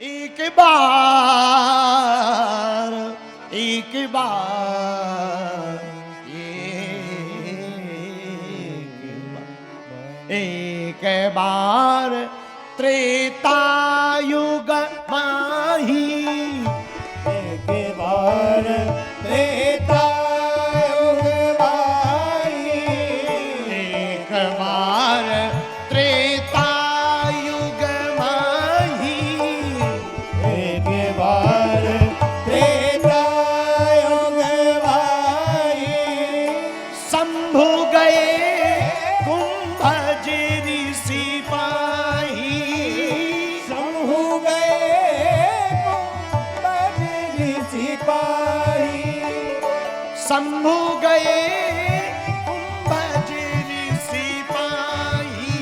एक बार एक बार एक बार त्रेता युग माही एक बार त्रेता युग माही एक बार त्रेता युग माही एक बार त्रेता युग माही शंभु गए कुंभज ऋषि पाही शंभु गए कुंभज ऋषि पाही शंभु गए कुंभज ऋषि पाही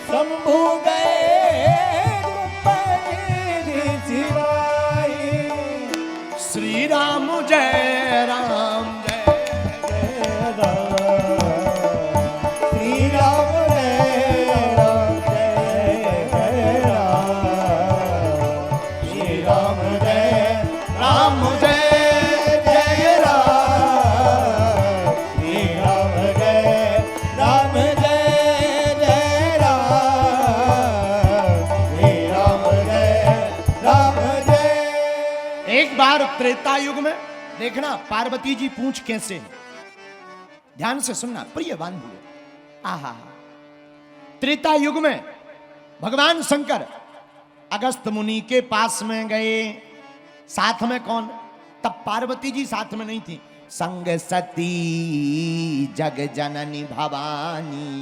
शंभु गए कुंभज ऋषि पाही श्री राम जय राम जय जय राम श्री राम जय राम जय राम श्री राम जय राम जय जय राम श्री राम जय राम जय जय राम श्री राम जय एक बार त्रेता युग में देखना पार्वती जी पूछ कैसे है। ध्यान से सुनना प्रिय बांधव। आहा त्रेता युग में भगवान शंकर अगस्त मुनि के पास में गए। साथ में कौन? तब पार्वती जी साथ में नहीं थी। संग सती जग जननी भवानी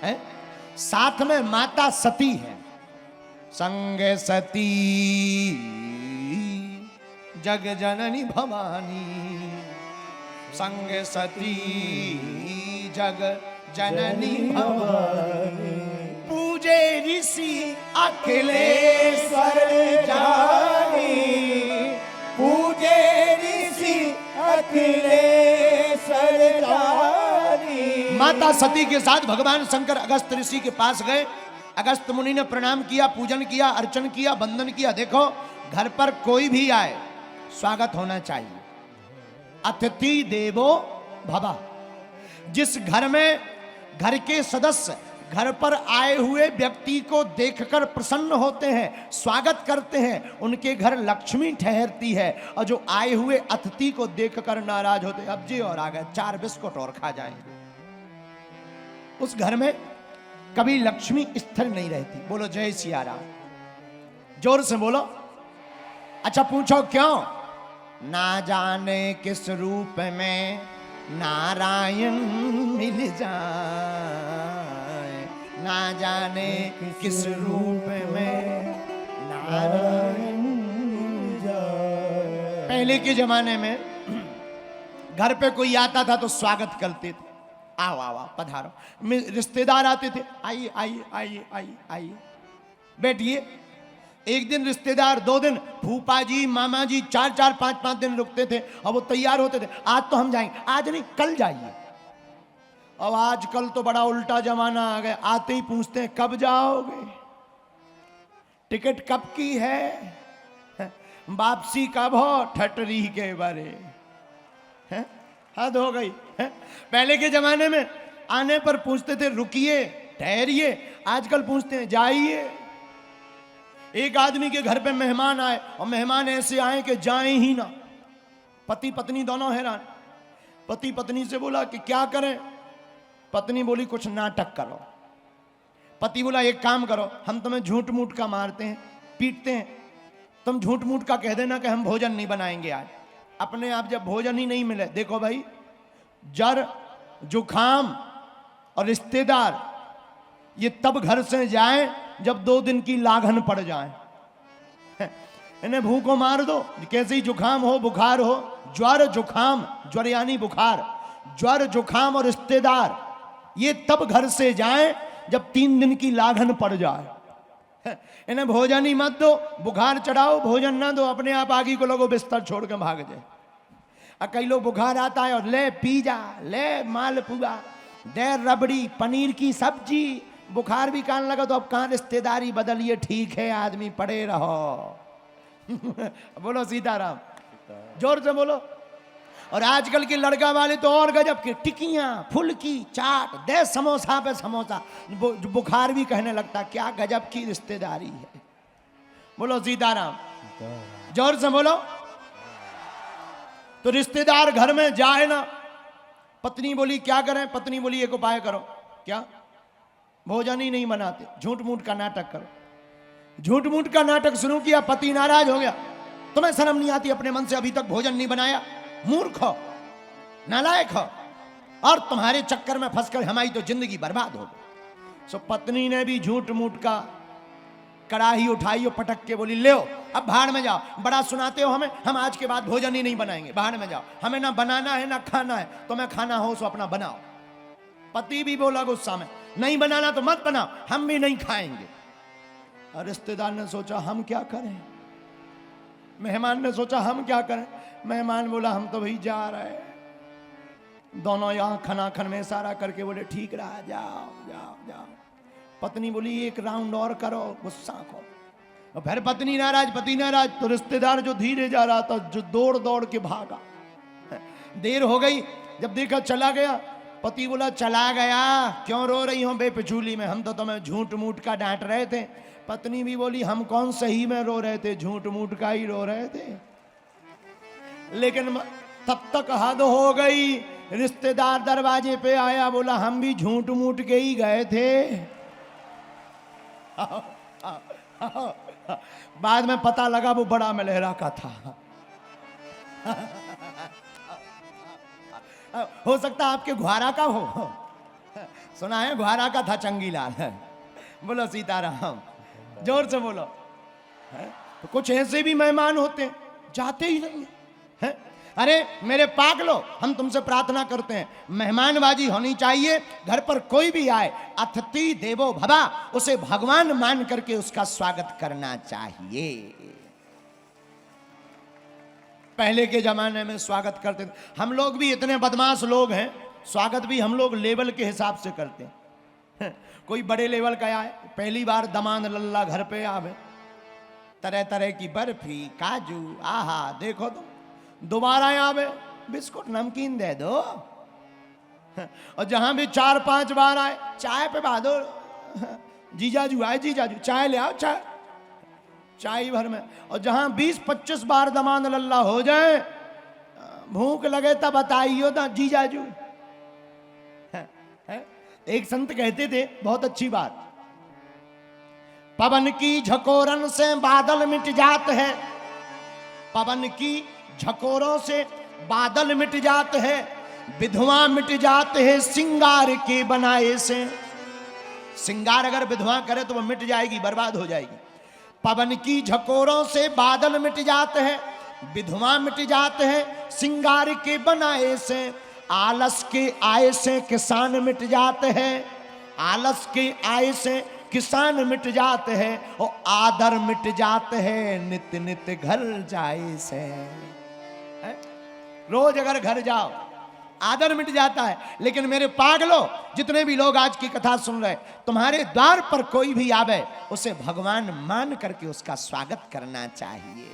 है, साथ में माता सती है। संग सती जग जननी भवानी संग सती जग जननी भवानी पूजे ऋषि अखिलेश्वर जानी पूजे ऋषि अखिलेश्वर जानी माता सती के साथ भगवान शंकर अगस्त ऋषि के पास गए। अगस्त मुनि ने प्रणाम किया, पूजन किया, अर्चन किया, वंदन किया। देखो घर पर कोई भी आए स्वागत होना चाहिए। अतिथि देवो भव। जिस घर में घर के सदस्य घर पर आए हुए व्यक्ति को देखकर प्रसन्न होते हैं, स्वागत करते हैं, उनके घर लक्ष्मी ठहरती है। और जो आए हुए अतिथि को देखकर नाराज होते, अब जी और आ गए, 4 बिस्कुट और खा जाएंगे, उस घर में कभी लक्ष्मी स्थिर नहीं रहती। बोलो जय सिया राम, जोर से बोलो। अच्छा पूछो क्यों? ना जाने किस रूप में नारायण मिल जाए, ना जाने किस रूप में नारायण मिल जाए। पहले के जमाने में घर पे कोई आता था तो स्वागत करते थे, आओ आओ आओ पधारो। रिश्तेदार आते थे, आइए आइए आइए आइए आइए बैठिए। एक दिन रिश्तेदार, 2 दिन, फूफा जी मामा जी 4-4 5-5 दिन रुकते थे और वो तैयार होते थे, आज तो हम जाएंगे, आज नहीं कल जाइए। अब आजकल तो बड़ा उल्टा जमाना आ गया, आते ही पूछते हैं कब जाओगे, टिकट कब की है, वापसी कब हो, ठटरी के बारे हैं, हद हो गई है। पहले के जमाने में आने पर पूछते थे रुकिए ठहरिए, आजकल पूछते हैं जाइए। एक आदमी के घर पे मेहमान आए और मेहमान ऐसे आए कि जाएं ही ना। पति पत्नी दोनों हैरान। पति पत्नी से बोला कि क्या करें? पत्नी बोली कुछ नाटक करो। पति बोला एक काम करो, हम तुम्हें झूठ मूठ का मारते हैं, पीटते हैं, तुम झूठ मूठ का कह देना कि हम भोजन नहीं बनाएंगे आज। अपने आप जब भोजन ही नहीं मिले, देखो भाई जर जुखाम और रिश्तेदार ये तब घर से जाए जब 2 दिन की लागन पड़ जाए। इन्हें भूखों मार दो, कैसे ही जुखाम हो बुखार हो, ज्वर जुखाम, ज्वर यानी बुखार, ज्वर जुखाम और रिश्तेदार ये तब घर से जाए जब 3 दिन की लागन पड़ जाए। इन्हें भोजन ही मत दो, बुखार चढ़ाओ, भोजन ना दो, अपने आप आगे को लोगों बिस्तर छोड़ के भाग जाए। कई लोग बुखार आता है और ले पिज्जा, ले मालपुआ, दे रबड़ी, पनीर की सब्जी, बुखार भी कान लगा तो अब कहाँ रिश्तेदारी बदलिए, ठीक है आदमी पड़े रहो। बोलो सीताराम, जोर से बोलो। और आजकल के लड़का वाले तो और गजब के, टिकियां, फुल्की, चाट, दे समोसा पे समोसा, बुखार भी कहने लगता क्या गजब की रिश्तेदारी है। बोलो सीताराम, जोर से बोलो। तो रिश्तेदार घर में जाए ना, पत्नी बोली क्या करें, पत्नी बोली एक उपाय करो, क्या, भोजन ही नहीं बनाते, झूठ मूठ का नाटक करो। झूठ मूठ का नाटक शुरू किया, पति नाराज हो गया, तुम्हें शर्म नहीं आती, अपने मन से अभी तक भोजन नहीं बनाया, मूर्ख हो, नालायक हो, और तुम्हारे चक्कर में फंसकर हमारी तो जिंदगी बर्बाद हो गई। सो पत्नी ने भी झूठ मूठ का कड़ाही उठाई और पटक के बोली ले अब भाड़ में जाओ, बड़ा सुनाते हो हमें, हम आज के बाद भोजन ही नहीं बनाएंगे, भाड़ में जाओ, हमें ना बनाना है ना खाना है, तुम्हें खाना हो सो अपना बनाओ। पति भी बोला गुस्सा में, नहीं बनाना तो मत बनाओ, हम भी नहीं खाएंगे। और रिश्तेदार ने सोचा हम क्या करें, मेहमान ने सोचा हम क्या करें, मेहमान बोला हम तो भाई जा रहे हैं। दोनों यहाँ खनाखन में इशारा करके बोले ठीक रहा, जाओ जाओ जाओ। पत्नी बोली एक राउंड और करो, गुस्सा को। और फिर पत्नी नाराज, पति नाराज, तो रिश्तेदार जो धीरे जा रहा था, जो दौड़ दौड़ के भागा। देर हो गई, जब देखा चला गया, पति बोला चला गया, क्यों रो रही हो बेपिछूली में, हम तो तुम्हें झूठ मूठ का डांट रहे थे। पत्नी भी बोली हम कौन सही में रो रहे थे, झूठ मूठ का ही रो रहे थे। लेकिन तब तक हद हो गई, रिश्तेदार दरवाजे पे आया, बोला हम भी झूठ मूठ के ही गए थे। बाद में पता लगा वो बड़ा मलेहरा का था। हो सकता आपके ग्वारा का हो, सुना है ग्वारा का था चंगीलाल। बोलो सीताराम, जोर से बोलो। तो कुछ ऐसे भी मेहमान होते हैं जाते ही नहीं है। अरे मेरे पागलो, हम तुमसे प्रार्थना करते हैं मेहमानबाजी होनी चाहिए, घर पर कोई भी आए अतिथि देवो भवा, उसे भगवान मान करके उसका स्वागत करना चाहिए। पहले के जमाने में स्वागत करते थे, हम लोग भी इतने बदमाश लोग हैं, स्वागत भी हम लोग लेवल के हिसाब से करते हैं। कोई बड़े लेवल का आए, पहली बार दमाद लल्ला घर पे आवे, तरह तरह की बर्फी, काजू, आहा देखो तुम, दोबारा आवे बिस्कुट नमकीन दे दो। और जहां भी 4-5 बार आए, चाय पे बहा दो, जीजाजू आए, जीजाजू चाय ले आओ, चाय चाय भर में। और जहां 20-25 बार दमाद लल्ला हो जाए, भूख लगे तब बताइयो ना जीजाजू। एक संत कहते थे बहुत अच्छी बात, पवन की झकोरन से बादल मिट जाते हैं, पवन की झकोरों से बादल मिट जाते हैं, विधवा मिट जाते हैं सिंगार के बनाए से। सिंगार अगर विधवा करे तो वो मिट जाएगी, बर्बाद हो जाएगी। पवन की झकोरों से बादल मिट जाते हैं, विधवा मिट जाते हैं सिंगार के बनाए से। आलस के आय से किसान मिट जाते हैं, आलस के आय से किसान मिट जाते हैं, और आदर मिट जाते हैं नित नित घर जाए से। रोज अगर घर जाओ आदर मिट जाता है। लेकिन मेरे पागलों, जितने भी लोग आज की कथा सुन रहे, तुम्हारे द्वार पर कोई भी आवे, उसे भगवान मान करके उसका स्वागत करना चाहिए।